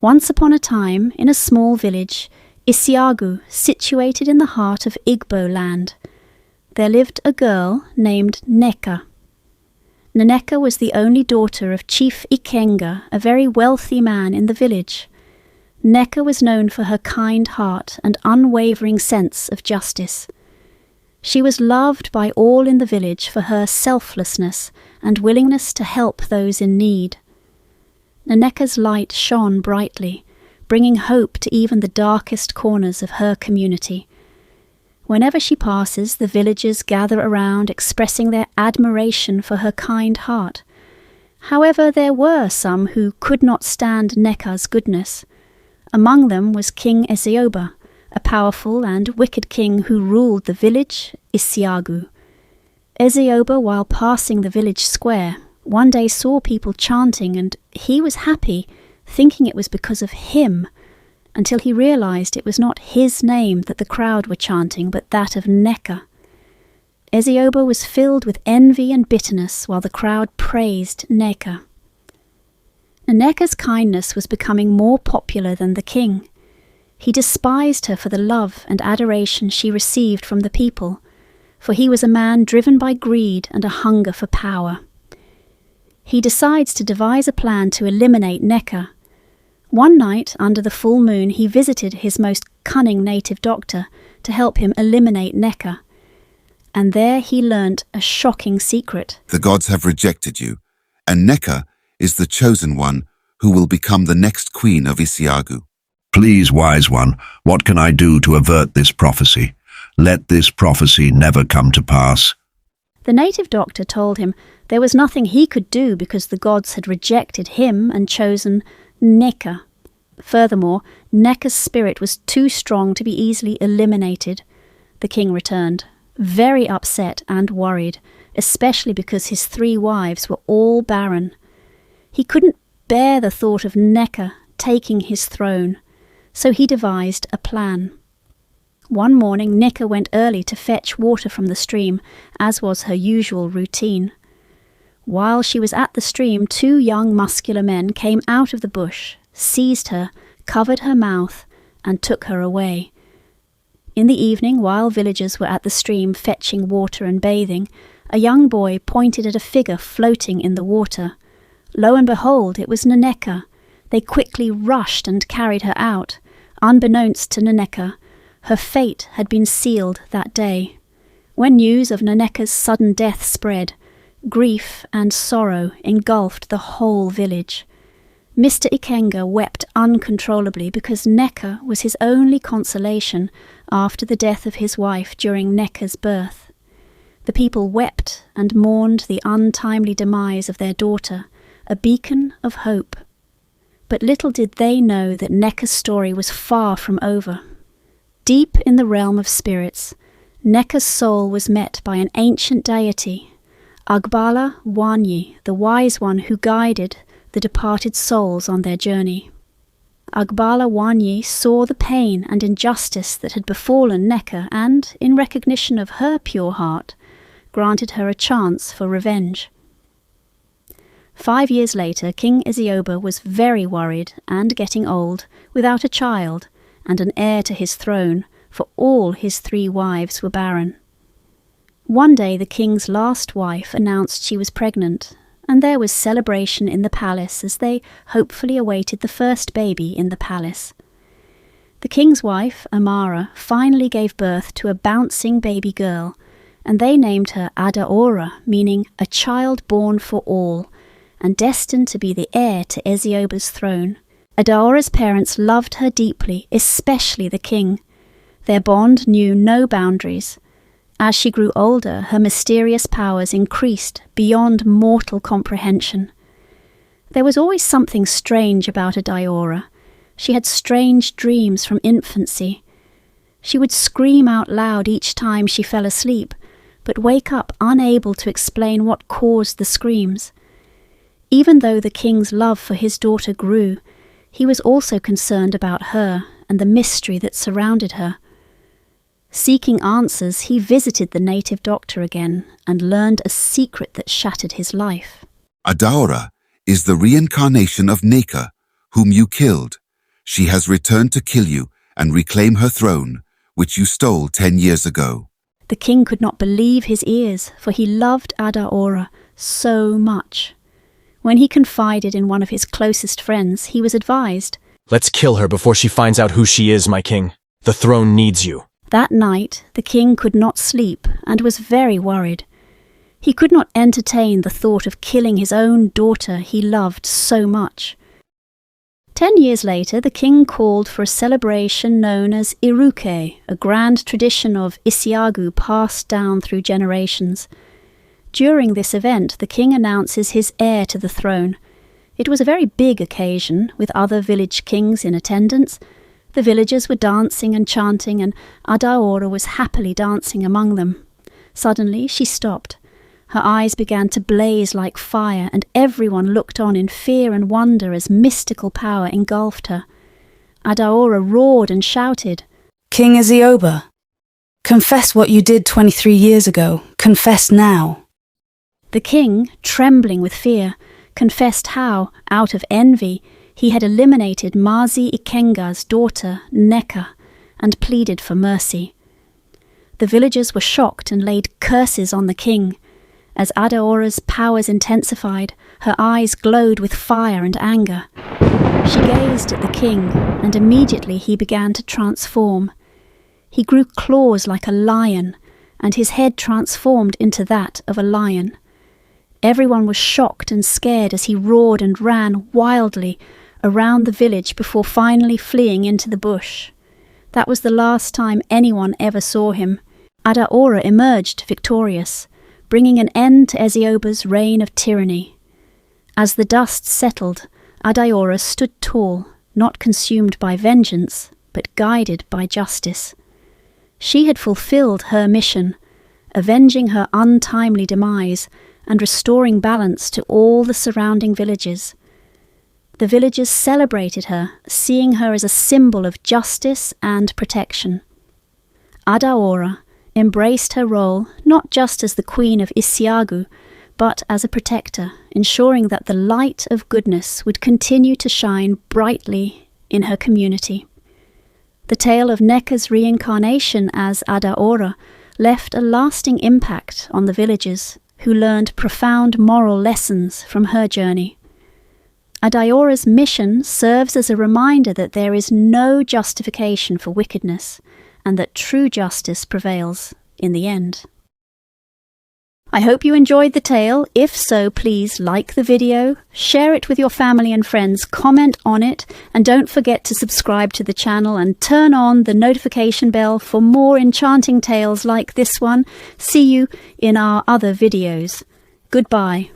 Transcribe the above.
Once upon a time, in a small village, Isiagu, situated in the heart of Igbo land, there lived a girl named Nneka. Nneka was the only daughter of Chief Ikenga, a very wealthy man in the village. Nneka was known for her kind heart and unwavering sense of justice. She was loved by all in the village for her selflessness and willingness to help those in need. Nneka's light shone brightly, bringing hope to even the darkest corners of her community. Whenever she passes, the villagers gather around expressing their admiration for her kind heart. However, there were some who could not stand Nneka's goodness. Among them was King Ezeoba, a powerful and wicked king who ruled the village, Isiagu. Ezeoba, while passing the village square, one day saw people chanting, and he was happy, thinking it was because of him, until he realized it was not his name that the crowd were chanting, but that of Nneka. Ezeoba was filled with envy and bitterness while the crowd praised Nneka. Nneka's kindness was becoming more popular than the king. He despised her for the love and adoration she received from the people, for he was a man driven by greed and a hunger for power. He decides to devise a plan to eliminate Nneka. One night, under the full moon, he visited his most cunning native doctor to help him eliminate Nneka. And there he learnt a shocking secret. The gods have rejected you, and Nneka is the chosen one who will become the next queen of Isiagu. Please, wise one, what can I do to avert this prophecy? Let this prophecy never come to pass. The native doctor told him there was nothing he could do because the gods had rejected him and chosen Nneka. Furthermore, Nneka's spirit was too strong to be easily eliminated. The king returned, very upset and worried, especially because his 3 wives were all barren. He couldn't bear the thought of Nneka taking his throne, so he devised a plan. One morning, Nneka went early to fetch water from the stream, as was her usual routine. While she was at the stream, 2 young muscular men came out of the bush, seized her, covered her mouth, and took her away. In the evening, while villagers were at the stream fetching water and bathing, a young boy pointed at a figure floating in the water. Lo and behold, it was Nneka. They quickly rushed and carried her out. Unbeknownst to Nneka, her fate had been sealed that day. When news of Nneka's sudden death spread, grief and sorrow engulfed the whole village. Mr. Ikenga wept uncontrollably because Nneka was his only consolation after the death of his wife during Nneka's birth. The people wept and mourned the untimely demise of their daughter, a beacon of hope. But little did they know that Nneka's story was far from over. Deep in the realm of spirits, Nneka's soul was met by an ancient deity, Agbala Wanyi, the wise one who guided the departed souls on their journey. Agbala Wanyi saw the pain and injustice that had befallen Nneka and, in recognition of her pure heart, granted her a chance for revenge. 5 years later, King Ezeoba was very worried and getting old, without a child and an heir to his throne, for all his 3 wives were barren. One day the king's last wife announced she was pregnant, and there was celebration in the palace as they hopefully awaited the first baby in the palace. The king's wife, Amara, finally gave birth to a bouncing baby girl, and they named her Adaora, meaning a child born for all, and destined to be the heir to Ezeoba's throne. Adaora's parents loved her deeply, especially the king. Their bond knew no boundaries. As she grew older, her mysterious powers increased beyond mortal comprehension. There was always something strange about Adaora. She had strange dreams from infancy. She would scream out loud each time she fell asleep, but wake up unable to explain what caused the screams. Even though the king's love for his daughter grew, he was also concerned about her and the mystery that surrounded her. Seeking answers, he visited the native doctor again and learned a secret that shattered his life. Adaora is the reincarnation of Nneka, whom you killed, She has returned to kill you and reclaim her throne, which you stole 10 years ago." The king could not believe his ears, for he loved Adaora so much. When he confided in one of his closest friends, he was advised, "Let's kill her before she finds out who she is, my king. The throne needs you." That night, the king could not sleep and was very worried. He could not entertain the thought of killing his own daughter he loved so much. 10 years later, the king called for a celebration known as Iruke, a grand tradition of Isiagu passed down through generations. During this event, the king announces his heir to the throne. It was a very big occasion, with other village kings in attendance. The villagers were dancing and chanting, and Adaora was happily dancing among them. Suddenly she stopped. Her eyes began to blaze like fire, and everyone looked on in fear and wonder as mystical power engulfed her. Adaora roared and shouted, "King Ezioba, confess what you did 23 years ago. Confess now." The king, trembling with fear, confessed how, out of envy, he had eliminated Mazi Ikenga's daughter, Neka, and pleaded for mercy. The villagers were shocked and laid curses on the king. As Adaora's powers intensified, her eyes glowed with fire and anger. She gazed at the king, and immediately he began to transform. He grew claws like a lion, and his head transformed into that of a lion. Everyone was shocked and scared as he roared and ran wildly around the village before finally fleeing into the bush. That was the last time anyone ever saw him. Adaora emerged victorious, bringing an end to Ezioba's reign of tyranny. As the dust settled, Adaora stood tall, not consumed by vengeance, but guided by justice. She had fulfilled her mission, avenging her untimely demise and restoring balance to all the surrounding villages. The villagers celebrated her, seeing her as a symbol of justice and protection. Adaora embraced her role not just as the queen of Isiagu, but as a protector, ensuring that the light of goodness would continue to shine brightly in her community. The tale of Neka's reincarnation as Adaora left a lasting impact on the villagers, who learned profound moral lessons from her journey. Adaora's mission serves as a reminder that there is no justification for wickedness, and that true justice prevails in the end. I hope you enjoyed the tale. If so, please like the video, share it with your family and friends, comment on it, and don't forget to subscribe to the channel and turn on the notification bell for more enchanting tales like this one. See you in our other videos. Goodbye.